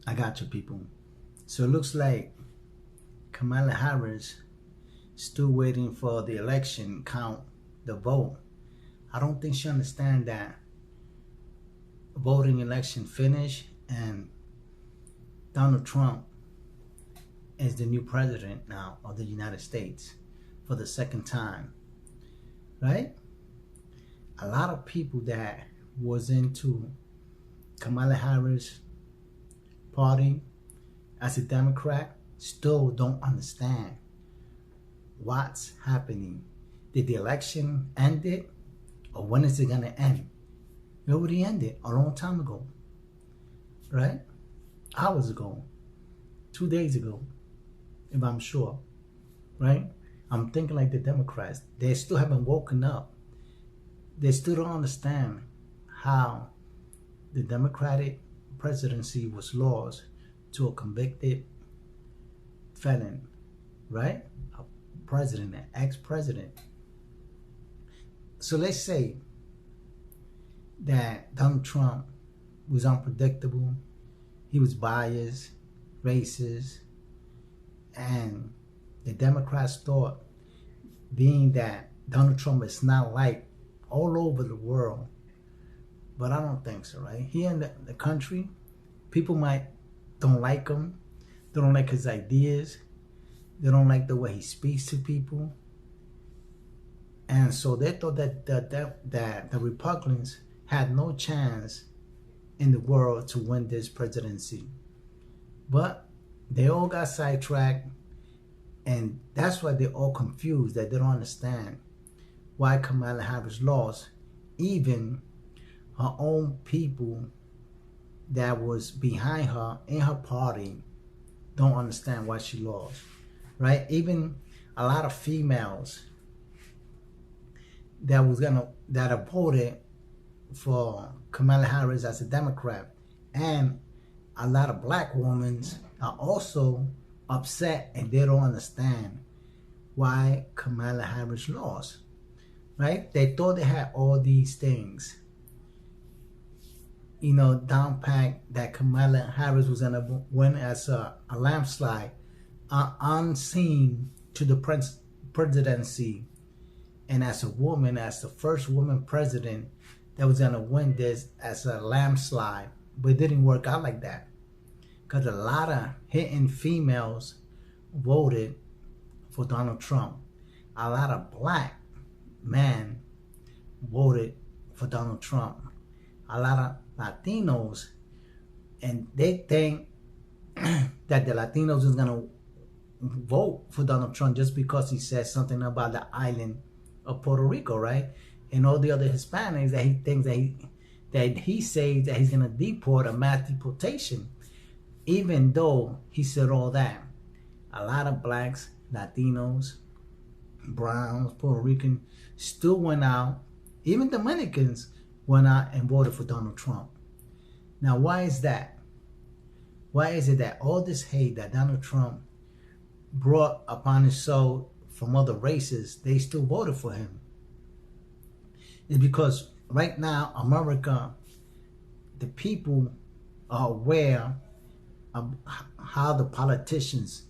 I got you, people. So it looks like Kamala Harris still waiting for the election count the vote. I don't think she understands that voting election finished and Donald Trump is the new president now of the United States for the second time, right? A lot of people that was into Kamala Harris party as a Democrat still don't understand what's happening. Did the election end it? Or when is it going to end? It already ended a long time ago, right? Hours ago, 2 days ago, if I'm sure, right? I'm thinking like the Democrats. They still haven't woken up. They still don't understand how the Democratic presidency was lost to a convicted felon, right? A president, an ex-president. So let's say that Donald Trump was unpredictable, he was biased, racist, and the Democrats thought, being that Donald Trump is not liked all over the world, but I don't think so, right? Here in the country, people don't like him, they don't like his ideas, they don't like the way he speaks to people, and so they thought that the Republicans had no chance in the world to win this presidency. But they all got sidetracked, and that's why they're all confused, that they don't understand why Kamala Harris lost. Even her own people that was behind her in her party don't understand why she lost, right? Even a lot of females that have voted for Kamala Harris as a Democrat, and a lot of black women are also upset, and they don't understand why Kamala Harris lost, right? They thought they had all these things, down packed, that Kamala Harris was gonna win as a landslide, unseen to the presidency, and as a woman, as the first woman president that was gonna win this as a landslide. But it didn't work out like that, because a lot of hidden females voted for Donald Trump. A lot of black men voted for Donald Trump. A lot of Latinos, and they think that the Latinos is gonna vote for Donald Trump just because he said something about the island of Puerto Rico, right? And all the other Hispanics that he thinks that he says that he's gonna deport, a mass deportation. Even though he said all that, a lot of blacks, Latinos, browns, Puerto Rican still went out. Even Dominicans went out and voted for Donald Trump. Now, why is that? Why is it that all this hate that Donald Trump brought upon his soul from other races, they still voted for him? It's because right now, America, the people are aware of how the politicians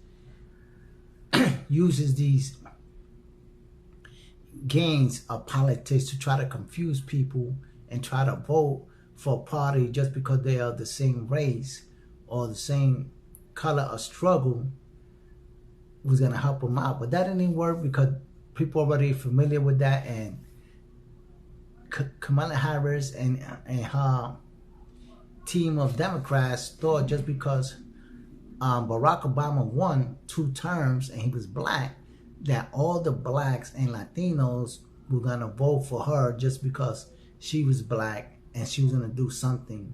uses these gains of politics to try to confuse people and try to vote for a party just because they are the same race or the same color of struggle was going to help them out. But that didn't work because people are already familiar with that, and Kamala Harris and her team of Democrats thought just because Barack Obama won 2 terms and he was black, that all the blacks and Latinos were going to vote for her just because she was black and she was going to do something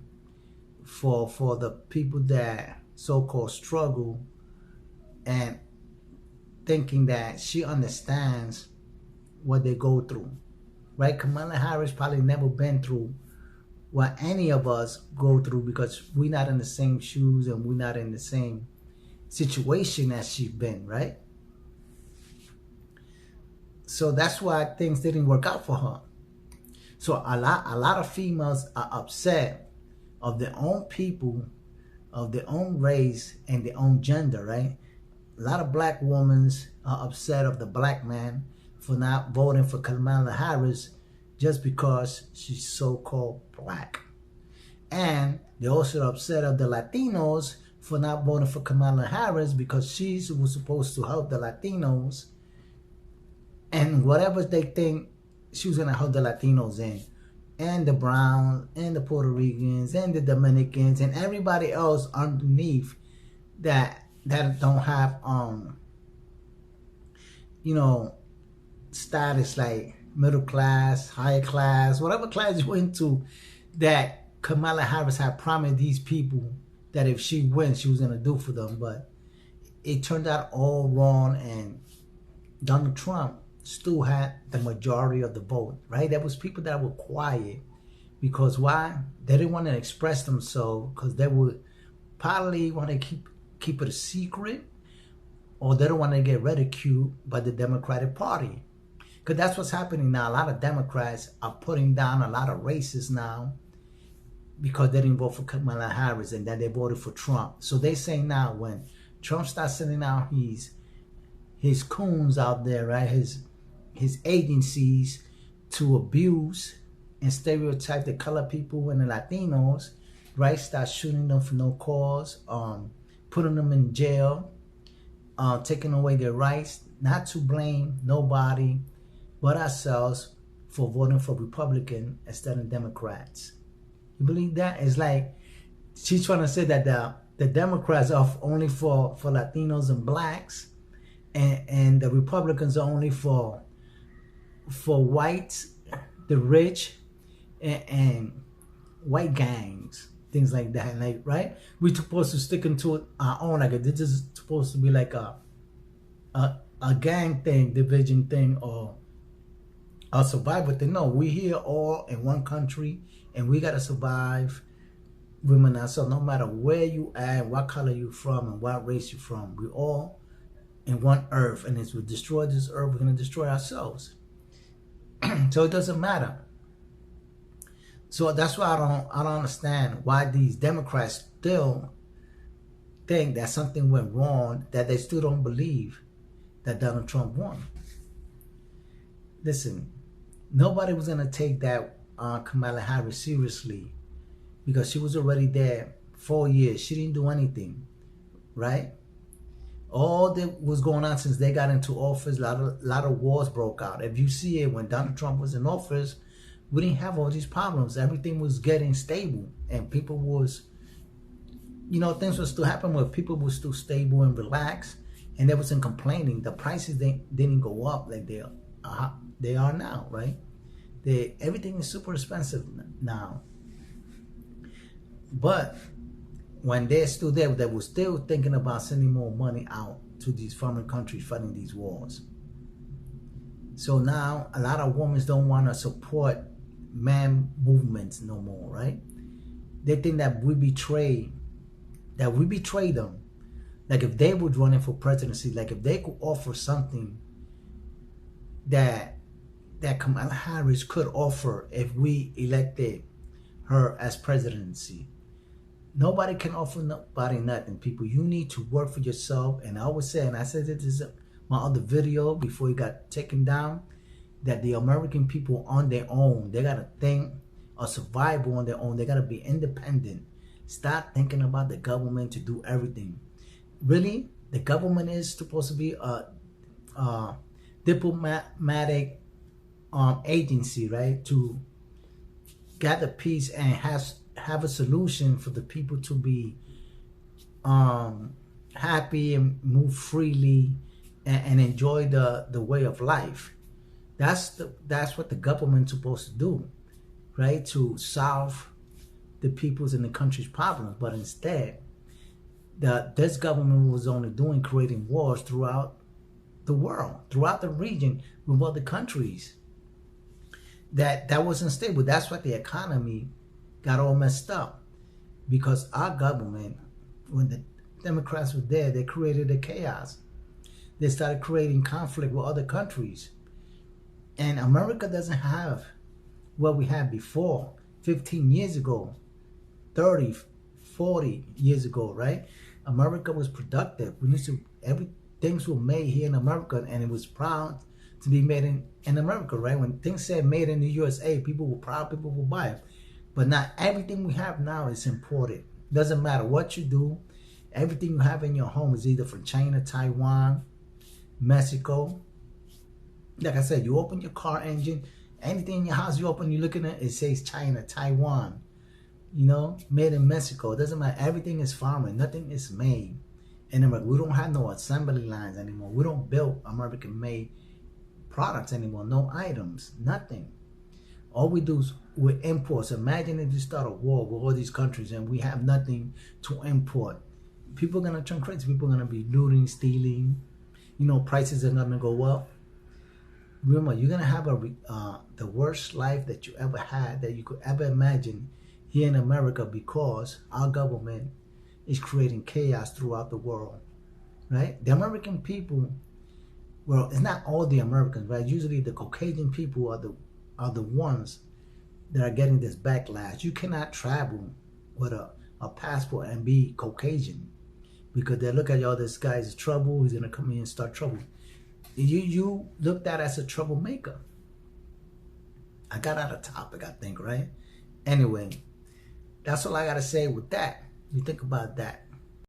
for the people that so-called struggle, and thinking that she understands what they go through, right? Kamala Harris probably never been through what any of us go through because we're not in the same shoes and we're not in the same situation as she's been, right? So that's why things didn't work out for her. So a lot of females are upset of their own people of their own race and their own gender, right? A lot of black women are upset of the black man for not voting for Kamala Harris just because she's so-called black. And they're also upset of the Latinos for not voting for Kamala Harris because she was supposed to help the Latinos. And whatever they think she was going to help the Latinos in, and the Browns, and the Puerto Ricans, and the Dominicans, and everybody else underneath that don't have, status like middle class, higher class, whatever class you went to, that Kamala Harris had promised these people that if she wins, she was going to do for them. But it turned out all wrong, and Donald Trump still had the majority of the vote, right? There was people that were quiet because why? They didn't want to express themselves because they would probably want to keep it a secret, or they don't want to get ridiculed by the Democratic Party. Because that's what's happening now. A lot of Democrats are putting down a lot of racists now because they didn't vote for Kamala Harris and that they voted for Trump. So they say now when Trump starts sending out his coons out there, right, his agencies to abuse and stereotype the colored people and the Latinos, right, start shooting them for no cause, putting them in jail, taking away their rights, not to blame nobody but ourselves for voting for Republican instead of Democrats. You believe that? It's like she's trying to say that the Democrats are only for Latinos and blacks, and the Republicans are only for whites, the rich, and white gangs, things like that. Like, right? We're supposed to stick into our own. Like, this is supposed to be like a gang thing, division thing, or a survival thing. No, we're here all in one country, and we gotta survive women ourselves. No matter where you at, what color you from, and what race you from, we all in one earth. And as we destroy this earth, we're gonna destroy ourselves. So it doesn't matter. So that's why I don't understand why these Democrats still think that something went wrong, that they still don't believe that Donald Trump won. Listen, nobody was gonna take that Kamala Harris seriously because she was already there 4 years. She didn't do anything, right? All that was going on since they got into office, a lot of wars broke out. If you see it, when Donald Trump was in office, we didn't have all these problems. Everything was getting stable, and people was, things were still happening where people were still stable and relaxed, and they wasn't complaining. The prices didn't go up like they are now, right? Everything is super expensive now. But when they're still there, they were still thinking about sending more money out to these foreign countries fighting these wars. So now a lot of women don't want to support man movements no more, right? They think that we betray them. Like if they were running for presidency, like if they could offer something that Kamala Harris could offer if we elected her as presidency. Nobody can offer nobody nothing, people. You need to work for yourself. And I always say, and I said this in my other video before it got taken down, that the American people on their own, they got to think of survival on their own. They got to be independent. Stop thinking about the government to do everything. Really, the government is supposed to be a diplomatic agency, right? To gather peace and have a solution for the people to be happy and move freely and enjoy the way of life. That's what the government's supposed to do, right? To solve the people's and the country's problems. But instead, this government was only creating wars throughout the world, throughout the region with other countries. That wasn't stable. That's why the economy got all messed up, because our government, when the Democrats were there, they created a chaos. They started creating conflict with other countries. And America doesn't have what we had before, 15 years ago, 30, 40 years ago, right? America was productive. We used to, things were made here in America, and it was proud to be made in America, right? When things said made in the USA, people were proud, people would buy it. But not everything we have now is imported. Doesn't matter what you do, everything you have in your home is either from China, Taiwan, Mexico. Like I said, you open your car engine, anything in your house you open, you looking at it, says China, Taiwan, you know, made in Mexico. It doesn't matter. Everything is farming. Nothing is made in America. We don't have no assembly lines anymore. We don't build American-made products anymore. No items. Nothing. All we do is we import. So imagine if you start a war with all these countries and we have nothing to import. People are going to turn crazy. People are going to be looting, stealing. You know, prices are going to go up. Remember, you're going to have the worst life that you ever had, that you could ever imagine here in America, because our government is creating chaos throughout the world, right? The American people, well, it's not all the Americans, right? Usually the Caucasian people are the ones that are getting this backlash. You cannot travel with a passport and be Caucasian, because they look at y'all, this guy's trouble, he's going to come in and start trouble. You looked at as a troublemaker. I got out of topic, I think, right? Anyway, that's all I got to say with that. You think about that.